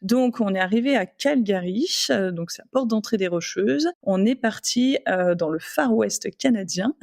Donc on est arrivé à Calgary, donc c'est la porte d'entrée des Rocheuses. On est parti, dans le Far West canadien.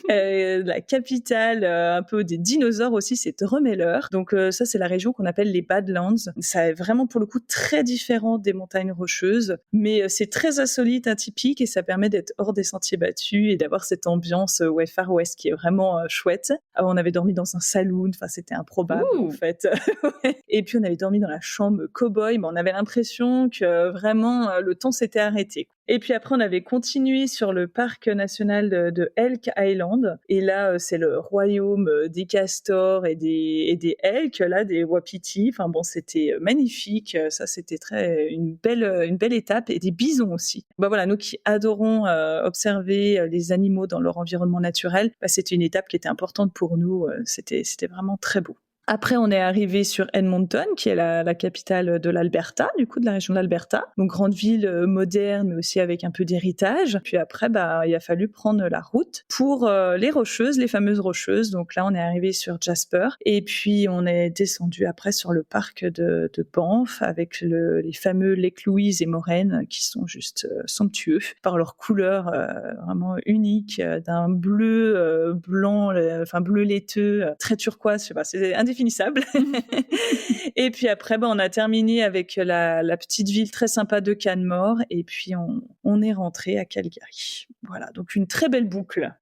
La capitale, un peu des dinosaures aussi, c'est Drumheller. Donc ça, c'est la région qu'on appelle les Badlands. Ça est vraiment pour le coup très différent des montagnes Rocheuses, mais c'est très insolite, atypique et ça permet d'être hors des sentiers battus et d'avoir cette ambiance, ouais, Far West qui est vraiment, chouette. On avait dormi dans un saloon, enfin c'était improbable en Ouh! fait. Ouais. Et puis on avait dormi dans la chambre cow-boy, mais on avait l'impression que vraiment, le temps s'était arrêté. Et puis après, on avait continué sur le parc national de Elk Island. Et là, c'est le royaume des castors et des elks, là, des wapitis. Enfin bon, c'était magnifique. Ça, c'était une belle étape. Et des bisons aussi. Bah voilà, nous qui adorons observer les animaux dans leur environnement naturel, bah, c'était une étape qui était importante pour nous. C'était vraiment très beau. Après, on est arrivé sur Edmonton, qui est la capitale de l'Alberta, du coup, de la région de l'Alberta. Donc, grande ville moderne, mais aussi avec un peu d'héritage. Puis après, bah, il a fallu prendre la route pour les Rocheuses, les fameuses Rocheuses. Donc là, on est arrivé sur Jasper. Et puis, on est descendu après sur le parc de Banff, avec les fameux Lake Louise et Moraine, qui sont juste somptueux par leur couleur vraiment unique, d'un bleu blanc, enfin bleu laiteux, très turquoise, je sais pas, c'est indéfinissable. Et puis après, on a terminé avec la petite ville très sympa de Canmore et puis on est rentré à Calgary. Voilà, donc une très belle boucle.